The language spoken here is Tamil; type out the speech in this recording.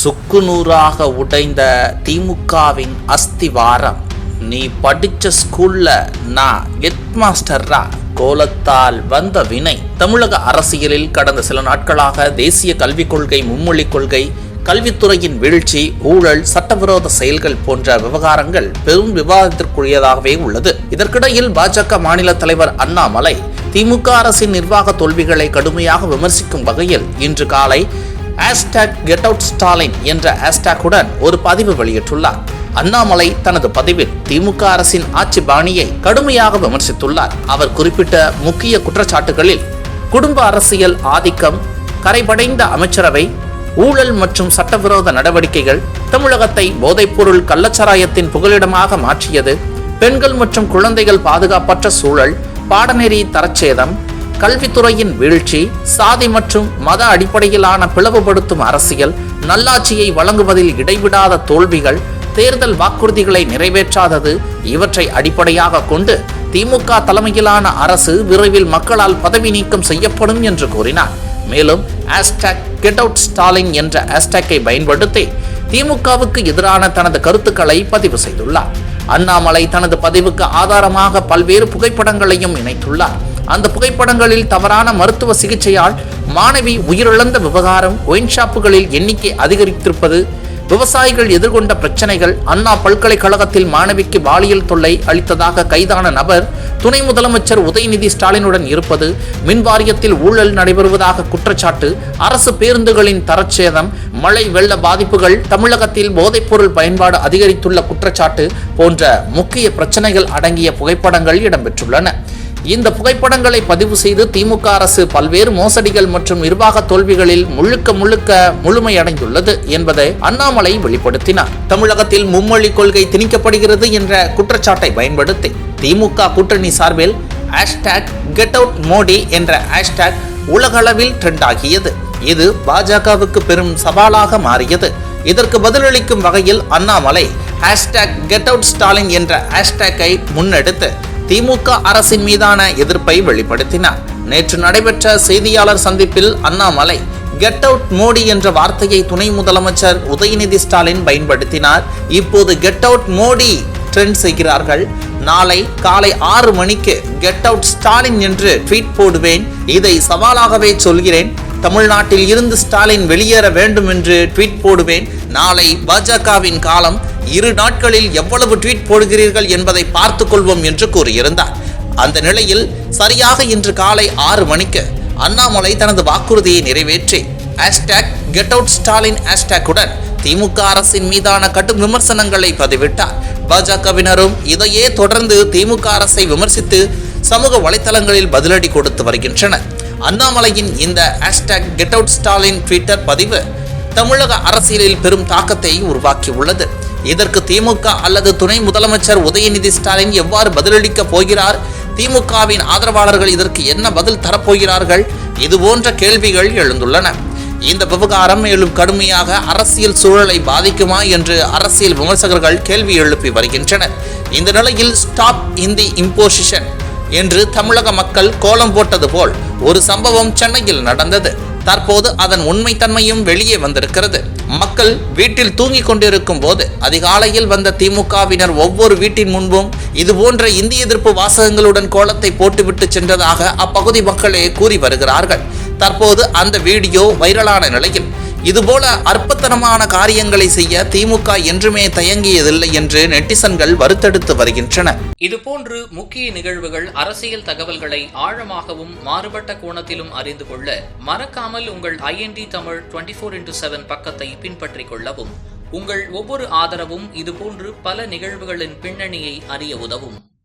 சுக்குநூறாக உடைந்த திமுகவின் அஸ்திவாரம். நீ படிச்ச ஸ்கூல்ல நான் ஹெட்மாஸ்டர்ரா, கோலத்தால் வந்த வினை. தமிழக அரசியலில் கடந்த சில நாட்களாக தேசிய கல்விக் கொள்கை, மும்மொழிக் கொள்கை, கல்வித்துறையின் வீழ்ச்சி, ஊழல், சட்டவிரோத செயல்கள் போன்ற விவகாரங்கள் பெரும் விவாதத்திற்குரியதாகவே உள்ளது. இதற்கிடையில் பாஜக மாநில தலைவர் அண்ணாமலை திமுக அரசின் நிர்வாக தோல்விகளை கடுமையாக விமர்சிக்கும் வகையில் இன்று காலை #GetOutStalin என்ற ஹேஷ்டேக்குடன் ஒரு பதிவு வெளியிட்டுள்ளார். அண்ணாமலை தனது பதிவில் திமுக அரசின் ஆட்சி பாணியை கடுமையாக விமர்சித்துள்ளார். அவர் குறிப்பிட்ட முக்கிய குற்றச்சாட்டுகளில் குடும்ப அரசியல் ஆதிக்கம், கரைபடைந்த அமைச்சரவை, ஊழல் மற்றும் சட்டவிரோத நடவடிக்கைகள், தமிழகத்தை போதைப்பொருள் கள்ளச்சாராயத்தின் புகலிடமாக மாற்றியது, பெண்கள் மற்றும் குழந்தைகள் பாதுகாப்பற்ற சூழல், பாடநெறி தரச்சேதம், கல்வித்துறையின் வீழ்ச்சி, சாதி மற்றும் மத அடிப்படையிலான பிளவுபடுத்தும் அரசியல், நல்லாட்சியை வழங்குவதில் இடைவிடாத தோல்விகள், தேர்தல் வாக்குறுதிகளை நிறைவேற்றாதது, இவற்றை அடிப்படையாக கொண்டு திமுக தலைமையிலான அரசு விரைவில் மக்களால் பதவி நீக்கம் செய்யப்படும் என்று கூறினார். மேலும் #GetOutStalin என்ற ஹேஷ்டேக்கை பயன்படுத்தி திமுகவுக்கு எதிரான தனது கருத்துக்களை பதிவு செய்துள்ளார். அண்ணாமலை தனது பதிவுக்கு ஆதாரமாக பல்வேறு புகைப்படங்களையும் இணைத்துள்ளார். அந்த புகைப்படங்களில் தவறான மருத்துவ சிகிச்சையால் மாணவி உயிரிழந்த விவகாரம், ஒயின் ஷாப்புகளில் எண்ணிக்கை அதிகரித்திருப்பது, விவசாயிகள் எதிர்கொண்ட பிரச்சனைகள், அண்ணா பல்கலைக்கழகத்தில் மாணவிக்கு பாலியல் தொல்லை அளித்ததாக கைதான நபர் துணை முதலமைச்சர் உதயநிதி ஸ்டாலினுடன் இருப்பது, மின் வாரியத்தில் ஊழல் நடைபெறுவதாக குற்றச்சாட்டு, அரசு பேருந்துகளின் தரச்சேதம், மழை வெள்ள பாதிப்புகள், தமிழகத்தில் போதைப்பொருள் பயன்பாடு அதிகரித்துள்ள குற்றச்சாட்டு போன்ற முக்கிய பிரச்சனைகள் அடங்கிய புகைப்படங்கள் இடம்பெற்றுள்ளன. இந்த புகைப்படங்களை பதிவு செய்து திமுக அரசு பல்வேறு மோசடிகள் மற்றும் நிர்வாக தோல்விகளில் முழுக்க முழுமையடைந்துள்ளது என்பதை அண்ணாமலை வெளிப்படுத்தினார். தமிழகத்தில் மும்மொழி கொள்கை திணிக்கப்படுகிறது என்ற குற்றச்சாட்டை பயன்படுத்தி திமுக கூட்டணி சார்பில் #GetOutModi என்ற ஹேஷ்டேக் உலகளவில் ட்ரெண்ட் ஆகியது. இது பாஜகவுக்கு பெரும் சவாலாக மாறியது. இதற்கு பதிலளிக்கும் வகையில் அண்ணாமலை #GetOutStalin என்ற ஹேஷ்டேக்கை முன்னெடுத்து திமுக அரசின் மீதான எதிர்ப்பை வெளிப்படுத்தினார். நேற்று நடைபெற்ற செய்தியாளர் சந்திப்பில் அண்ணாமலை #GetOutModi என்ற வார்த்தையை துணை முதலமைச்சர் உதயநிதி ஸ்டாலின் பயன்படுத்தினார். இப்போது #GetOutModi ட்ரெண்ட் செய்கிறார்கள். நாளை காலை 6 மணிக்கு #GetOutStalin என்று ட்வீட் போடுவேன். இதை சவாலாகவே சொல்கிறேன். தமிழ்நாட்டில் இருந்து ஸ்டாலின் வெளியேற வேண்டும் என்று ட்வீட் போடுவேன். நாளை பாஜகவின் காலம், 2 நாட்களில் எவ்வளவு ட்வீட் போடுகிறீர்கள் என்பதை பார்த்துக் கொள்வோம் என்று கூறியிருந்தார். அந்த நிலையில் சரியாக இன்று காலை 6 மணிக்கு அண்ணாமலை தனது வாக்குறுதியை நிறைவேற்றி #GetOutStalin ஹேஷ்டேக்குடன் திமுக அரசின் மீதான கடும் விமர்சனங்களை பதிவிட்டார். பாஜகவினரும் இதையே தொடர்ந்து திமுக அரசை விமர்சித்து சமூக வலைதளங்களில் பதிலடி கொடுத்து வருகின்றனர். அண்ணாமலையின் இந்த #GetOutStalin ட்விட்டர் பதிவு தமிழக அரசியலில் பெரும் தாக்கத்தை உருவாக்கியுள்ளது. இதற்கு திமுக அல்லது துணை முதலமைச்சர் உதயநிதி ஸ்டாலின் எவ்வாறு பதிலளிக்க போகிறார்? திமுகவின் ஆதரவாளர்கள் இதற்கு என்ன பதில் தரப்போகிறார்கள்? இதுபோன்ற கேள்விகள் எழுந்துள்ளன. இந்த விவகாரம் மேலும் கடுமையாக அரசியல் சூழலை பாதிக்குமா என்று அரசியல் விமர்சகர்கள் கேள்வி எழுப்பி வருகின்றனர். இந்த நிலையில் ஸ்டாப் இந்தி இம்போசிஷன் என்று தமிழக மக்கள் கோலம் போட்டது போல் ஒரு சம்பவம் சென்னையில் நடந்தது. தற்போது அதன் உண்மைத்தன்மையும் வெளியே வந்திருக்கிறது. மக்கள் வீட்டில் தூங்கிக் கொண்டிருக்கும் போது அதிகாலையில் வந்த திமுகவினர் ஒவ்வொரு வீட்டின் முன்பும் இதுபோன்ற இந்திய எதிர்ப்பு வாசகங்களுடன் கோலத்தை போட்டுவிட்டு சென்றதாக அப்பகுதி மக்களே கூறி வருகிறார்கள். தற்போது அந்த வீடியோ வைரலான நிலையில் இதுபோல அற்பத்தனமான காரியங்களை செய்ய திமுக என்றுமே தயங்கியதில்லை என்று நெட்டிசன்கள் வருத்தெடுத்து வருகின்றனர். இதுபோன்று முக்கிய நிகழ்வுகள், அரசியல் தகவல்களை ஆழமாகவும் மாறுபட்ட கோணத்திலும் அறிந்து கொள்ள மறக்காமல் உங்கள் IND தமிழ் 24x7 பக்கத்தை பின்பற்றிக் கொள்ளவும். உங்கள் ஒவ்வொரு ஆதரவும் இதுபோன்று பல நிகழ்வுகளின் பின்னணியை அறிய உதவும்.